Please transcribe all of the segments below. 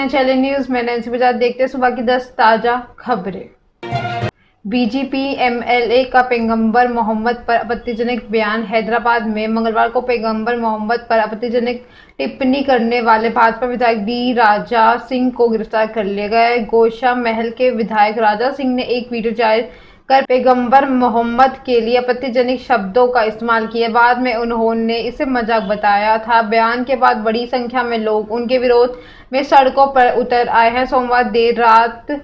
हैं channel news में Nancy Bajaj. देखते हैं सुबह की 10 ताजा खबरें। बीजेपी एमएलए का पैगंबर मोहम्मद पर आपत्तिजनक बयान। हैदराबाद में मंगलवार को पैगंबर मोहम्मद पर आपत्तिजनक टिप्पणी करने वाले भाजपा विधायक डी राजा सिंह को गिरफ्तार कर लिया गया। गोशा महल के विधायक राजा सिंह ने एक वीडियो जारी कर पैगंबर मोहम्मद के लिए आपत्तिजनक शब्दों का इस्तेमाल किया। बाद में उन्होंने इसे मजाक बताया था। बयान के बाद बड़ी संख्या में लोग उनके विरोध में सड़कों पर उतर आए हैं। सोमवार देर रात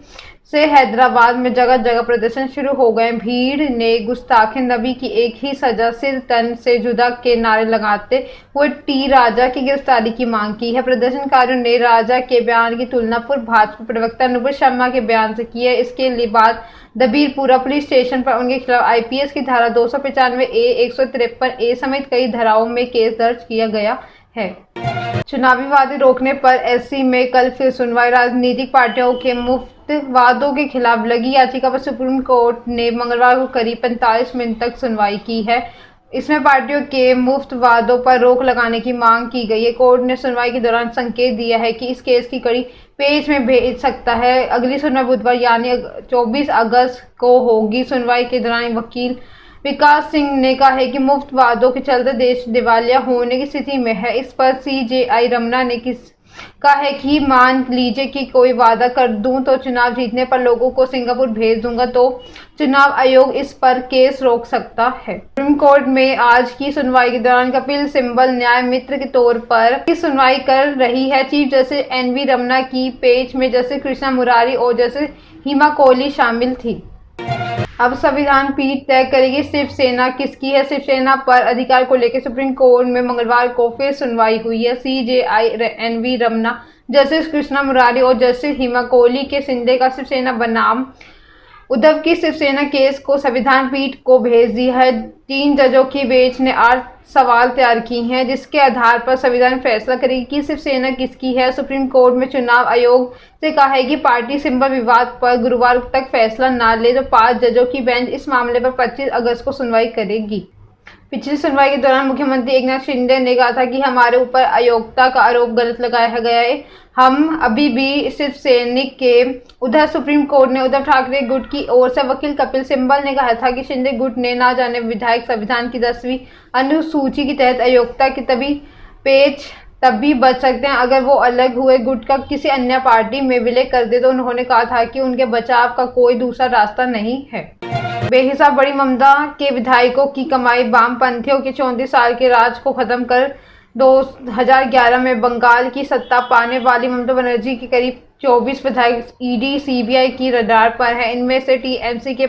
से हैदराबाद में जगह जगह प्रदर्शन शुरू हो गए। भीड़ ने गुस्ताखे नबी की एक ही सजा सिर तन से जुदा के नारे लगाते हुए टी राजा की गिरफ्तारी की मांग की है। प्रदर्शनकारियों ने राजा के बयान की तुलना पूर्व भाजपा प्रवक्ता नुपुर शर्मा के बयान से की है। इसके बाद दबीरपुरा पुलिस स्टेशन पर उनके खिलाफ आईपीसी की धारा 295 ए 153 ए समेत कई धाराओं में केस दर्ज किया गया है। चुनावी वादे रोकने पर एससी में कल फिर सुनवाई। राजनीतिक पार्टियों के मुफ्त वादों के खिलाफ लगी याचिका पर सुप्रीम कोर्ट ने मंगलवार को करीब 45 मिनट तक सुनवाई की है। इसमें पार्टियों के मुफ्त वादों पर रोक लगाने की मांग की गई है। कोर्ट ने सुनवाई के दौरान संकेत दिया है कि इस केस की कड़ी पेश में भेज सकता है। अगली सुनवाई बुधवार यानी 24 अगस्त को होगी। सुनवाई के दौरान वकील विकास सिंह ने कहा है कि मुफ्त वादों के चलते देश दिवालिया होने की स्थिति में है। इस पर सीजेआई रमना ने कहा है कि मान लीजिए कि कोई वादा कर दूं तो चुनाव जीतने पर लोगों को सिंगापुर भेज दूंगा तो चुनाव आयोग इस पर केस रोक सकता है। सुप्रीम कोर्ट में आज की सुनवाई के दौरान कपिल सिब्बल न्याय मित्र के तौर पर की सुनवाई कर रही है। चीफ जस्टिस एनवी रमना की पेज में जस्टिस कृष्णा मुरारी और जस्टिस हिमा कोहली शामिल थी। अब संविधान पीठ तय करेगी शिवसेना किसकी है। शिवसेना पर अधिकार को लेकर सुप्रीम कोर्ट में मंगलवार को फिर सुनवाई हुई है। CJI NV Ramana, justice Krishna Murari और जस्टिस हिमा कोहली के शिंदे का शिवसेना बनाम उद्धव की शिवसेना केस को संविधान पीठ को भेज दिया है। 3 जजों की बेंच ने 8 सवाल तैयार किए हैं जिसके आधार पर संविधान फैसला करेगी कि शिवसेना किसकी है। सुप्रीम कोर्ट में चुनाव आयोग से कहा है कि पार्टी सिंबल विवाद पर गुरुवार तक फैसला न ले तो 5 जजों की बेंच इस मामले पर 25 अगस्त को सुनवाई करेगी। पिछली सुनवाई के दौरान मुख्यमंत्री एकनाथ शिंदे ने कहा था कि हमारे ऊपर अयोग्यता का आरोप गलत लगाया गया है, हम अभी भी सिर्फ सैनिक के। उधर सुप्रीम कोर्ट ने उद्धव ठाकरे गुट की ओर से वकील कपिल सिब्बल ने कहा था कि शिंदे गुट ने ना जाने विधायक संविधान की 10वीं अनुसूची के तहत अयोग्यता की तभी बच सकते हैं अगर वो अलग हुए गुट का किसी अन्य पार्टी में विलय कर दे। तो उन्होंने कहा था कि उनके बचाव का कोई दूसरा रास्ता नहीं है। बेहिसाब बड़ी ममता के विधायकों की कमाई। वामपंथियों के 34 साल के राज को खत्म कर 2011 में बंगाल की सत्ता पाने वाली ममता बनर्जी के करीब 24 विधायक ईडी सीबीआई की रडार पर हैं। इनमें से टीएमसी के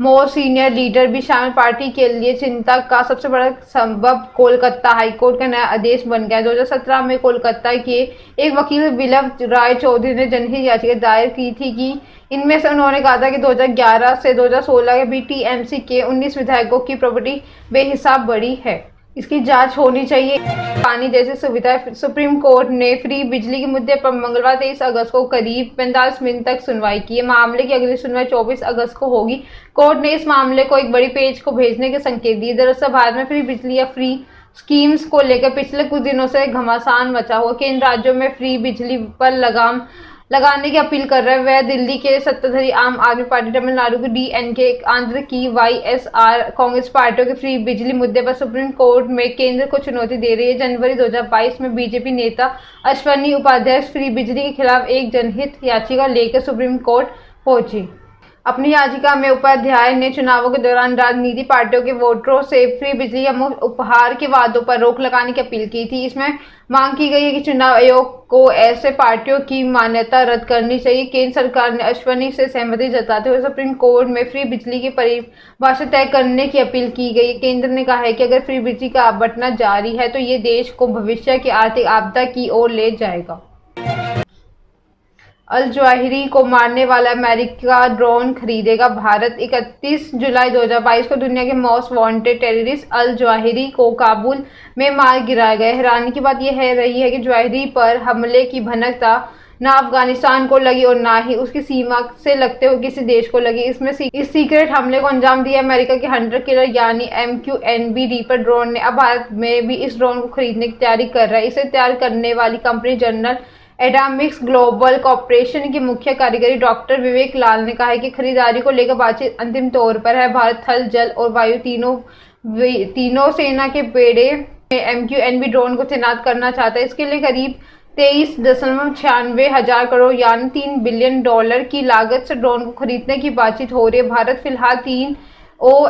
मोस्ट सीनियर लीडर भी शामिल। पार्टी के लिए चिंता का सबसे बड़ा सबब कोलकाता हाईकोर्ट का नया आदेश बन गया। 2017 में कोलकाता के एक वकील विलव राय चौधरी ने जनहित याचिका दायर की थी कि इनमें से उन्होंने कहा था कि 2011 से 2016 के बीच टीएमसी के 19 विधायकों की प्रॉपर्टी बेहिसाब बढ़ी है। इसकी जांच होनी चाहिए। पानी जैसी सुविधाएं। सुप्रीम कोर्ट ने फ्री बिजली के मुद्दे पर मंगलवार 23 अगस्त को करीब 45 मिनट तक सुनवाई की है। मामले की अगली सुनवाई 24 अगस्त को होगी। कोर्ट ने इस मामले को एक बड़ी पेज को भेजने के संकेत दिए। दरअसल भारत में फ्री बिजली या फ्री स्कीम्स को लेकर पिछले कुछ दिनों से घमासान मचा हुआ। केंद्र राज्यों में फ्री बिजली पर लगाम लगाने की अपील कर रहे हैं। वह दिल्ली के सत्ताधारी आम आदमी पार्टी, तमिलनाडु की डीएमके, आंध्र की वाईएसआर कांग्रेस पार्टियों के फ्री बिजली मुद्दे पर सुप्रीम कोर्ट में केंद्र को चुनौती दे रही है। जनवरी 2022 में बीजेपी नेता अश्वनी उपाध्याय फ्री बिजली के खिलाफ एक जनहित याचिका लेकर सुप्रीम कोर्ट पहुंची। अपनी याचिका में उपाध्याय ने चुनावों के दौरान राजनीतिक पार्टियों के वोटरों से फ्री बिजली या मुफ्त उपहार के वादों पर रोक लगाने की अपील की थी। इसमें मांग की गई है कि चुनाव आयोग को ऐसे पार्टियों की मान्यता रद्द करनी चाहिए। केंद्र सरकार ने अश्वनी से सहमति जताते हुए सुप्रीम कोर्ट में फ्री बिजली की परिभाषा तय करने की अपील की गई। केंद्र ने कहा है कि अगर फ्री बिजली का आवंटन जारी है तो ये देश को भविष्य की आर्थिक आपदा की ओर ले जाएगा। अल जवाहिरी को मारने वाला अमेरिका ड्रोन खरीदेगा। भारत 31 जुलाई 2022 को दुनिया के most wanted terrorist Al Zawahiri को काबुल में मार गिराया गया। हैरानी की बात यह रही है कि जवाहिरी पर हमले की भनक ना अफगानिस्तान को लगी और ना ही उसकी सीमा से लगते हुए किसी देश को लगी। इस सीक्रेट हमले को अंजाम दिया अमेरिका के हंटर किलर यानी MQNB रीपर ड्रोन ने। अब भारत में भी इस ड्रोन को खरीदने की तैयारी कर रहा है। इसे तैयार करने वाली कंपनी जनरल एडामिक्स ग्लोबल कॉर्पोरेशन के मुख्य कार्यकारी डॉक्टर विवेक लाल ने कहा है कि खरीदारी को लेकर बातचीत अंतिम तौर पर है। भारत थल, जल और वायु तीनों सेना के बेड़े में MQNB ड्रोन को तैनात करना चाहता है। इसके लिए करीब 23.96 हजार करोड़ यानी $3 बिलियन की लागत से ड्रोन को खरीदने की बातचीत हो रही है। भारत फिलहाल 3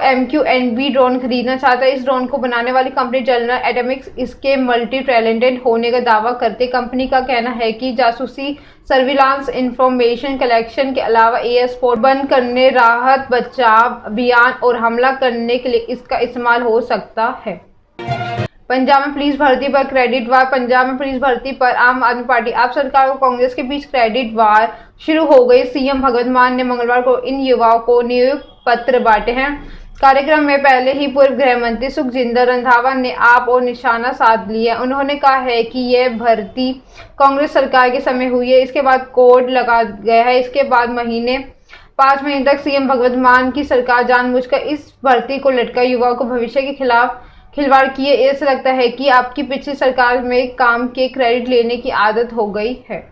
MQNB ड्रोन खरीदना चाहता है। इस ड्रोन को बनाने वाली कंपनी जनरल एटॉमिक्स इसके मल्टी टैलेंटेड होने का दावा करते। कंपनी का कहना है कि जासूसी, सर्विलांस, इंफॉर्मेशन कलेक्शन के अलावा एयर सपोर्ट बंद करने, राहत बचाव अभियान और हमला करने के लिए इसका इस्तेमाल हो सकता है। पंजाब में पुलिस भर्ती पर क्रेडिट वार। पंजाब में पुलिस भर्ती पर आम आदमी पार्टी, आप सरकार और कांग्रेस के बीच क्रेडिट वार शुरू हो गई। सीएम भगवंत मान ने मंगलवार को इन युवाओं को नियुक्ति पत्र बांटे हैं। कार्यक्रम में पहले ही पूर्व गृह मंत्री सुखजिंदर रंधावा ने आप और निशाना साध लिया। उन्होंने कहा है कि यह भर्ती कांग्रेस सरकार के समय हुई है, इसके बाद कोड लगा गया है। इसके बाद 5 महीने तक सीएम भगवंत मान की सरकार जानबूझकर इस भर्ती को लटका युवाओं को भविष्य के खिलाफ खिलवाड़ किए। ऐसा लगता है कि आपकी पिछली सरकार में काम के क्रेडिट लेने की आदत हो गई है।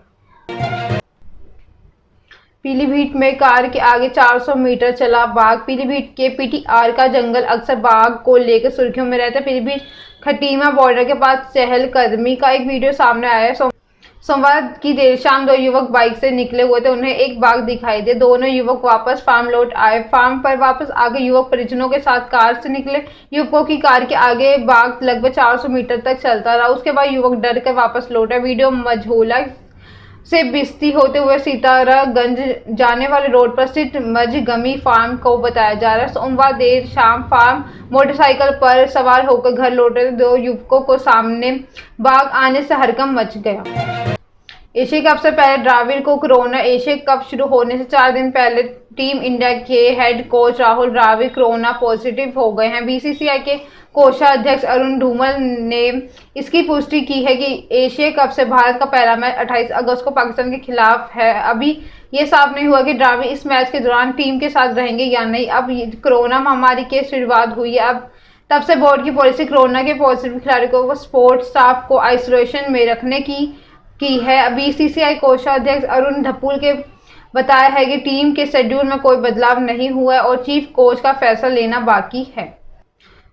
पीलीभीत में कार के आगे 400 मीटर चला बाघ। पीलीभीत के PTR का जंगल अक्सर बाघ को लेकर सुर्खियों में रहता है। पीलीभीत खटीमा बॉर्डर के पास चहलकदमी का एक वीडियो सामने आया है। सोमवार की देर शाम 2 युवक बाइक से निकले हुए थे। उन्हें एक बाघ दिखाई दे। दोनों युवक वापस फार्म लौट आए। फार्म पर वापस आगे युवक परिजनों के साथ कार से निकले। युवकों की कार के आगे बाघ लगभग 400 मीटर तक चलता रहा। उसके बाद युवक डर कर वापस लौटा। वीडियो मझोला से बिस्ती होते हुए सीतारागंज जाने वाले रोड पर स्थित मझगमी फार्म को बताया जा रहा है। सोमवार देर शाम फार्म मोटरसाइकिल पर सवार होकर घर लौटे 2 युवकों को सामने बाघ आने से हड़कंप मच गया। एशिया कप से पहले द्रविड़ को कोरोना। एशिया कप शुरू होने से 4 दिन पहले टीम इंडिया के head coach Rahul Dravid corona positive हो गए हैं। BCCI के कोषाध्यक्ष अरुण धूमल ने इसकी पुष्टि की है कि एशिया कप से भारत का पहला मैच 28 अगस्त को पाकिस्तान के खिलाफ है। अभी ये साफ नहीं हुआ कि द्रविड़ इस मैच के दौरान टीम के साथ रहेंगे या नहीं। अब कोरोना महामारी की शुरुआत हुई है। अब तब से बोर्ड की पॉलिसी कोरोना के पॉजिटिव खिलाड़ियों को स्पोर्ट्स स्टाफ को आइसोलेशन में रखने की है। BCCI कोषाध्यक्ष अरुण धपुल के बताया है कि टीम के शेड्यूल में कोई बदलाव नहीं हुआ है और चीफ कोच का फैसला लेना बाकी है।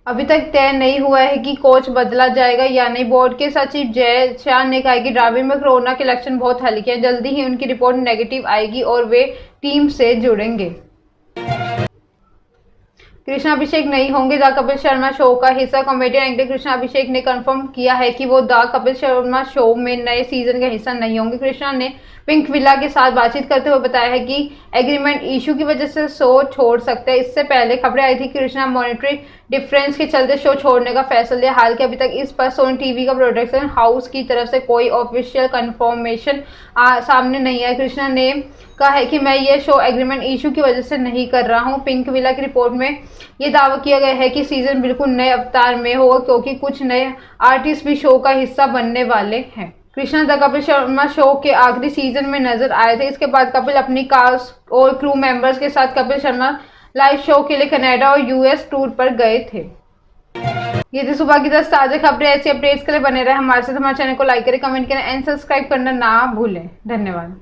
अभी तक तय नहीं हुआ है कि कोच बदला जाएगा या नहीं। बोर्ड के सचिव जय शाह ने कहा कि द्रविड़ में कोरोना के लक्षण बहुत हल्के हैं। जल्दी ही उनकी रिपोर्ट नेगेटिव आएगी और वे टीम से जुड़ेंगे। कृष्णा अभिषेक नहीं होंगे द कपिल शर्मा शो का हिस्सा। कॉमेडियन एंकर कृष्णा अभिषेक ने कंफर्म किया है कि वो द कपिल शर्मा शो में नए सीजन का हिस्सा नहीं होंगे। कृष्णा ने पिंक विला के साथ बातचीत करते हुए बताया है कि एग्रीमेंट इशू की वजह से शो छोड़ सकते हैं। इससे पहले खबरें आई थी कि कृष्णा मॉनेटरी डिफरेंस के चलते शो छोड़ने का फैसला लिया। हालांकि अभी तक इस पर सोनी टीवी का प्रोडक्शन हाउस की तरफ से कोई ऑफिशियल कंफर्मेशन सामने नहीं आया। कृष्णा ने कहा है कि मैं ये शो एग्रीमेंट इशू की वजह से नहीं कर रहा हूँ। पिंक विला की रिपोर्ट में ये दावा किया गया है कि सीजन बिल्कुल नए अवतार में होगा क्योंकि कुछ नए आर्टिस्ट भी शो का हिस्सा बनने वाले हैं। कृष्णा द कपिल शर्मा शो के आखिरी सीजन में नजर आए थे। इसके बाद कपिल अपनी कास्ट और क्रू मेंबर्स के साथ कपिल शर्मा लाइव शो के लिए कनाडा और US टूर पर गए थे। ये थी सुबह की 10 ताजा खबरें। ऐसी अपडेट्स के लिए बने रहे हमारे साथ। हमारे चैनल को लाइक करें, कमेंट करें एंड सब्सक्राइब करना ना भूलें। धन्यवाद।